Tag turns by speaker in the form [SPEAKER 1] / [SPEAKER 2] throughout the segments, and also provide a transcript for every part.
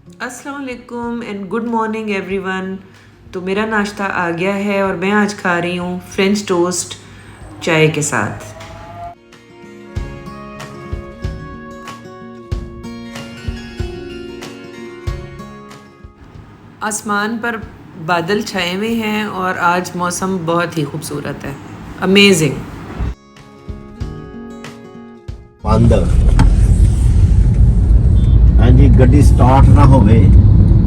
[SPEAKER 1] अस्सलाम वालेकुम and good morning everyone. तो मेरा नाश्ता आ गया है और मैं आज खा रही हूँ फ्रेंच टोस्ट चाय के साथ। आसमान पर बादल छाए हुए हैं और आज मौसम बहुत ही खूबसूरत है, अमेजिंग।
[SPEAKER 2] ਬੰਦ ਹਾਂਜੀ ਗੱਡੀ ਸਟਾਰਟ ਨਾ ਹੋਵੇ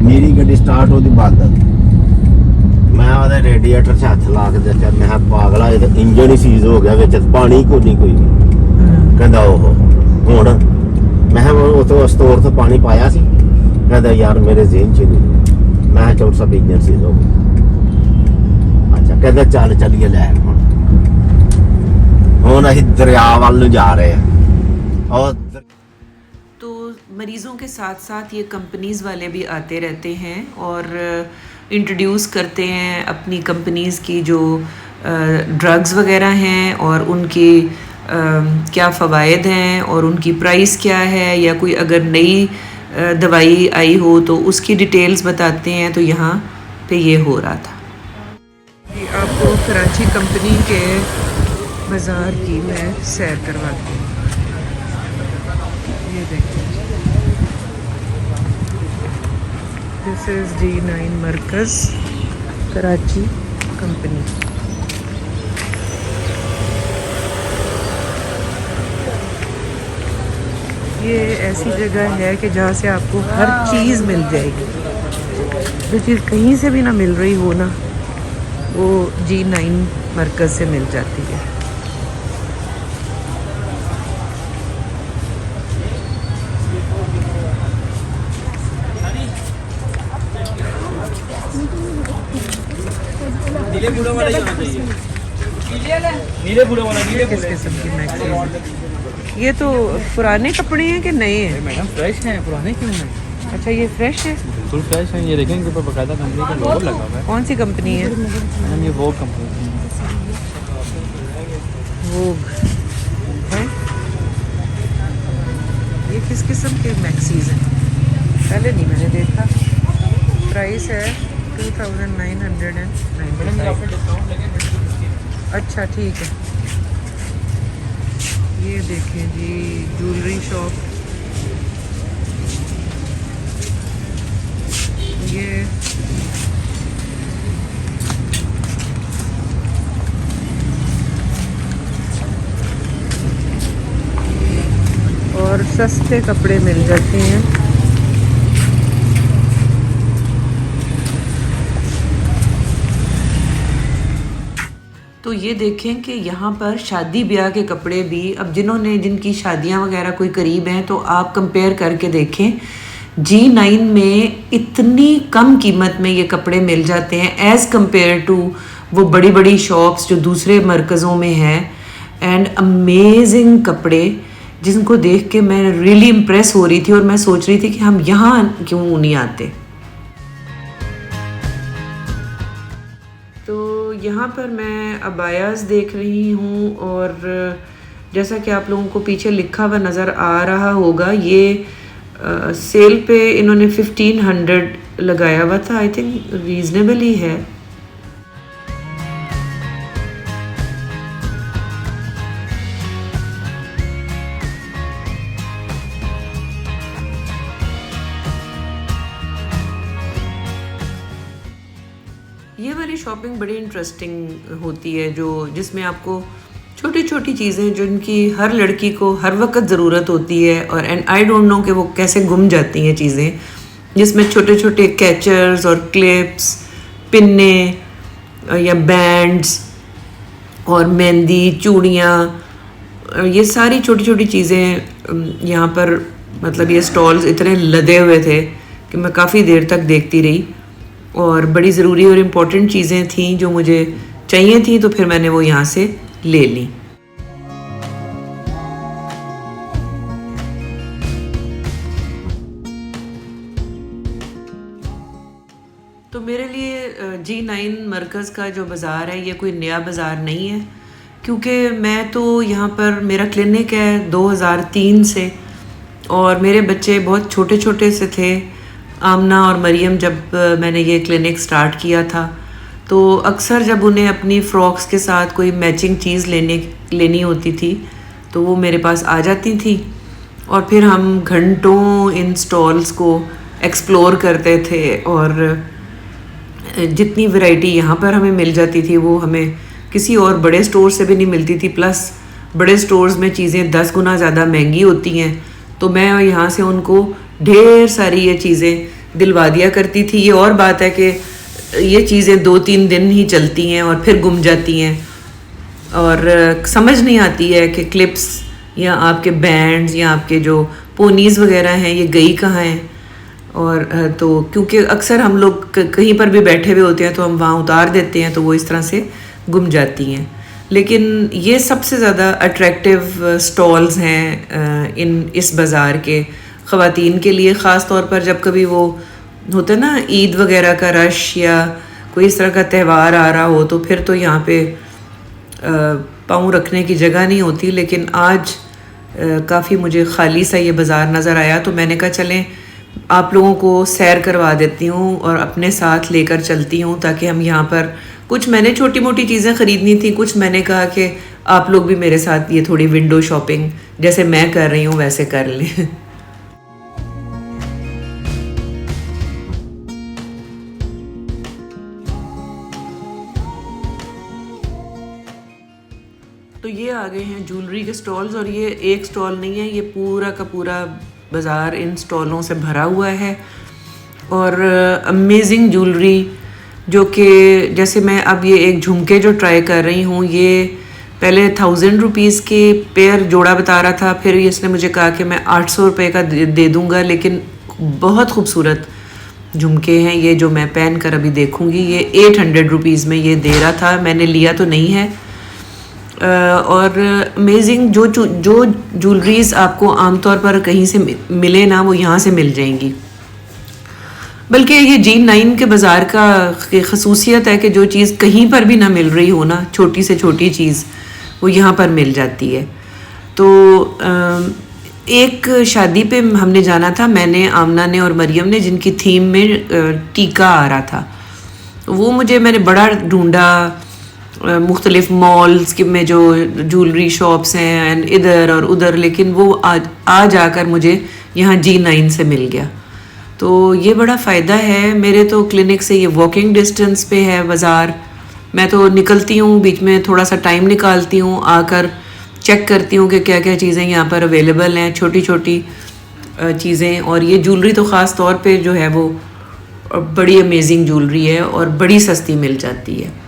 [SPEAKER 2] ਮੇਰੀ ਗੱਡੀ ਸਟਾਰਟ ਉਹਦੀ ਬੰਦ ਮੈਂ ਉਹਦੇ ਰੇਡੀਏਟਰ 'ਚ ਹੱਥ ਲਾ ਕੇ ਦੇਖਿਆ ਮੈਂ ਕਿਹਾ ਪਾਗਲਾ ਇਹ ਤਾਂ ਇੰਜਨ ਹੀ ਸੀਜ਼ ਹੋ ਗਿਆ ਵਿੱਚ ਪਾਣੀ ਕੋਈ ਨਹੀਂ ਕੋਈ ਵੀ ਕਹਿੰਦਾ ਉਹ ਹੁਣ ਮੈਂ ਕਿਹਾ ਉਹ ਤੋਂ ਸਟੋਰ ਤੋਂ ਪਾਣੀ ਪਾਇਆ ਸੀ ਕਹਿੰਦਾ ਯਾਰ ਮੇਰੇ ਜ਼ਿਹਨ 'ਚ ਨਹੀਂ ਮੈਂ ਕਿਹਾ ਚੌੜ ਸਭ ਇੰਜਨ ਸੀਜ਼ ਹੋ ਗਿਆ ਅੱਛਾ ਕਹਿੰਦਾ ਚੱਲ ਚੱਲੀਏ ਲੈ ਹੁਣ ਅਸੀਂ ਦਰਿਆ ਵੱਲ ਨੂੰ ਜਾ ਰਹੇ ਹਾਂ और
[SPEAKER 1] तो मरीज़ों के साथ साथ ये कंपनीज़ वाले भी आते रहते हैं और इंट्रोड्यूस करते हैं अपनी कंपनीज़ की जो ड्रग्स वगैरह हैं और उनकी क्या फ़वाइद हैं और उनकी प्राइस क्या है, या कोई अगर नई दवाई आई हो तो उसकी डिटेल्स बताते हैं। तो यहाँ पे ये हो रहा था। आपको कराची कंपनी के बाज़ार की मैं सैर करवाती हूँ। ये देखिए, this is G9 Markaz Karachi company. ये ऐसी जगह है कि जहाँ से आपको हर चीज़ मिल जाएगी। जो चीज़ कहीं से भी ना मिल रही हो ना, वो G9 मरकज़ से मिल जाती है।
[SPEAKER 3] नीले फूलों वाला ही होना चाहिए। नीले फूलों वाला, नीले
[SPEAKER 1] किस किस्म की मैक्सीज? ये तो पुराने कपड़े हैं कि नए हैं?
[SPEAKER 3] मैडम फ्रेश हैं, पुराने क्यों हैं?
[SPEAKER 1] अच्छा, ये फ्रेश है।
[SPEAKER 3] बिल्कुल फ्रेश हैं। ये देखें इनके ऊपर बकायदा कंपनी का लोगो लगा हुआ है।
[SPEAKER 1] कौन सी कंपनी है?
[SPEAKER 3] मैडम ये वोग कंपनी
[SPEAKER 1] वोग है। ये किस किस्म के मैक्सीज हैं? पहले नहीं मैंने देखा। प्राइस है 2909।
[SPEAKER 3] मैडम ये आपको डिस्काउंट लगे।
[SPEAKER 1] अच्छा ठीक है। ये देखें जी, ज्वेलरी शॉप। ये और सस्ते कपड़े मिल जाते हैं। तो ये देखें कि यहाँ पर शादी ब्याह के कपड़े भी, अब जिनकी शादियाँ वगैरह कोई करीब हैं तो आप कंपेयर करके देखें। G9 में इतनी कम कीमत में ये कपड़े मिल जाते हैं एज़ कंपेयर टू वो बड़ी बड़ी शॉप्स जो दूसरे मरकज़ों में हैं। एंड अमेजिंग कपड़े जिनको देख के मैं रियली इम्प्रेस हो रही थी और मैं सोच रही थी कि हम यहाँ क्यों नहीं आते। तो यहाँ पर मैं अबायास देख रही हूँ और जैसा कि आप लोगों को पीछे लिखा हुआ नज़र आ रहा होगा, ये सेल पे इन्होंने 1500 लगाया हुआ था। आई थिंक रीज़नेबल ही है। ये वाली शॉपिंग बड़ी इंटरेस्टिंग होती है, जिसमें आपको छोटी छोटी चीज़ें जिनकी हर लड़की को हर वक्त ज़रूरत होती है, और एंड आई डोंट नो कि वो कैसे गुम जाती हैं चीज़ें, जिसमें छोटे छोटे कैचर्स और क्लिप्स, पिन्ने या बैंड्स और मेहंदी, चूड़ियाँ, ये सारी छोटी छोटी चीज़ें यहाँ पर, मतलब ये स्टॉल्स इतने लदे हुए थे कि मैं काफ़ी देर तक देखती रही और बड़ी ज़रूरी और इम्पोर्टेंट चीज़ें थीं जो मुझे चाहिए थी, तो फिर मैंने वो यहाँ से ले ली। तो मेरे लिए G9 मरकज़ का जो बाज़ार है ये कोई नया बाज़ार नहीं है, क्योंकि मैं तो यहाँ पर, मेरा क्लिनिक है 2003 से और मेरे बच्चे बहुत छोटे छोटे से थे आमना और मरियम जब मैंने ये क्लिनिक स्टार्ट किया था, तो अक्सर जब उन्हें अपनी फ़्रॉक्स के साथ कोई मैचिंग चीज़ लेनी होती थी तो वो मेरे पास आ जाती थी और फिर हम घंटों इन स्टॉल्स को एक्सप्लोर करते थे। और जितनी वैरायटी यहाँ पर हमें मिल जाती थी वो हमें किसी और बड़े स्टोर से भी नहीं मिलती थी। प्लस बड़े स्टोर्स में चीज़ें 10 गुना ज़्यादा महंगी होती हैं, तो मैं यहाँ से उनको ढेर सारी ये चीज़ें दिलवा दिया करती थी। ये और बात है कि ये चीज़ें 2-3 दिन ही चलती हैं और फिर गुम जाती हैं और समझ नहीं आती है कि क्लिप्स या आपके बैंड्स या आपके जो पोनीज़ वगैरह हैं ये गई कहाँ हैं। और तो क्योंकि अक्सर हम लोग कहीं पर भी बैठे हुए होते हैं तो हम वहाँ उतार देते हैं, तो वो इस तरह से गुम जाती हैं। लेकिन ये सबसे ज़्यादा अट्रैक्टिव स्टॉल्स हैं इस बाज़ार के ख़वातीन के लिए, ख़ास तौर पर जब कभी वो होता है ना ईद वगैरह का रश या कोई इस तरह का त्यौहार आ रहा हो, तो फिर तो यहाँ पे पाँव रखने की जगह नहीं होती। लेकिन आज काफ़ी मुझे खाली सा ये बाज़ार नज़र आया, तो मैंने कहा चलें आप लोगों को सैर करवा देती हूँ और अपने साथ लेकर चलती हूँ, ताकि हम यहाँ पर कुछ मैंने छोटी मोटी चीज़ें ख़रीदनी थी, कुछ मैंने कहा कि आप लोग भी मेरे साथ ये थोड़ी विंडो शॉपिंग जैसे मैं कर रही हूँ वैसे कर लें। तो ये आ गए हैं ज्वेलरी के स्टॉल्स, और ये एक स्टॉल नहीं है, ये पूरा का पूरा बाज़ार इन स्टॉलों से भरा हुआ है। और अमेजिंग ज्वेलरी जो कि जैसे मैं अब ये एक झुमके जो ट्राई कर रही हूँ, ये पहले 1000 रुपीज़ के पेयर जोड़ा बता रहा था, फिर इसने मुझे कहा कि मैं 800 रुपये का दे दूँगा। लेकिन बहुत खूबसूरत झुमके हैं ये, जो मैं पहन कर अभी देखूँगी। ये 800 रुपीज़ में ये दे रहा था, मैंने लिया तो नहीं है। और अमेजिंग जो ज्वेलरीज आपको आमतौर पर कहीं से मिले ना, वो यहाँ से मिल जाएंगी। बल्कि ये G9 के बाज़ार का खसूसियत है कि जो चीज़ कहीं पर भी ना मिल रही हो ना, छोटी से छोटी चीज़ वो यहाँ पर मिल जाती है। तो एक शादी पे हमने जाना था, मैंने, आमना ने और मरियम ने, जिनकी थीम में टीका आ रहा था। वो मैंने बड़ा ढूंढा मुख्तलिफ मॉल्स के में जो ज्वेलरी शॉप्स हैं एंड इधर और उधर, लेकिन वो आ जाकर मुझे यहाँ G9 से मिल गया। तो ये बड़ा फ़ायदा है। मेरे तो क्लिनिक से ये वॉकिंग डिस्टेंस पे है बाज़ार। मैं तो निकलती हूँ, बीच में थोड़ा सा टाइम निकालती हूँ, आकर चेक करती हूँ कि क्या क्या चीज़ें यहाँ पर अवेलेबल हैं, छोटी छोटी चीज़ें। और ये ज्वेलरी तो ख़ास तौर पे जो है वो बड़ी अमेजिंग ज्वेलरी है और बड़ी सस्ती मिल जाती है।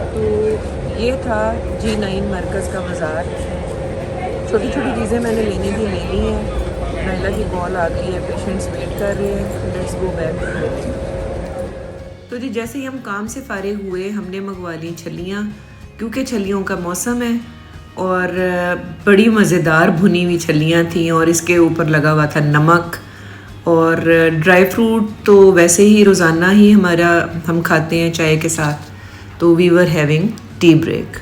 [SPEAKER 1] तो ये था G9 मरकज़ का बाज़ार। छोटी छोटी चीज़ें मैंने लेनी थी, ले ली हैं। नाइला की कॉल आ गई है, पेशेंट्स वेट कर रहे हैं, लेट्स गो बैक। तो जी जैसे ही हम काम से फारिग हुए, हमने मंगवा ली छलियाँ, क्योंकि छलियों का मौसम है। और बड़ी मज़ेदार भुनी हुई छलियाँ थीं और इसके ऊपर लगा हुआ था नमक। और ड्राई फ्रूट तो वैसे ही रोज़ाना ही हम खाते हैं चाय के साथ। तो we were having tea break.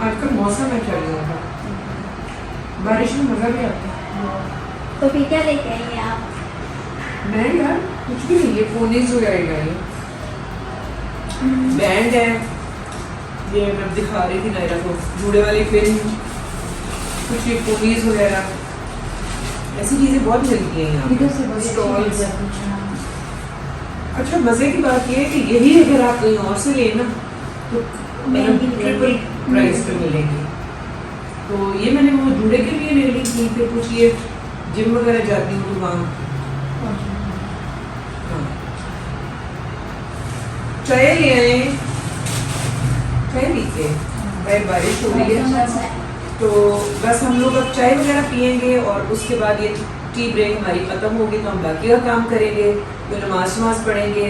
[SPEAKER 1] आजकल मौसम है चलियों का, बारिश में मज़ा भी आता है।
[SPEAKER 4] तो फिर क्या लेके आएंगे आप?
[SPEAKER 1] नहीं यार, कुछ भी नहीं, ये पोनीज हो जाएगा। ये बैंड है, ये मैं दिखा रही थी नायरा को, जूड़े वाली पिन, कुछ ये पोनीज वगैरह, ऐसी चीज़ें बहुत मिलती हैं यहाँ स्टॉल्स। अच्छा मज़े की बात ये है कि यही अगर आप कहीं और से लेना तो ट्रिपल प्राइस पे मिलेंगी। तो ये मैंने वो जूड़े के लिए ले ली थी, फिर कुछ ये जिम वगैरह जाती हूँ तो वहाँ चाय ले आए, चाय पीते हैं। बारिश हो रही है तो बस हम लोग अब चाय वगैरह पियेंगे और उसके बाद ये टी ब्रेक हमारी ख़त्म होगी तो हम बाकी का काम करेंगे, तो नमाज पढ़ेंगे।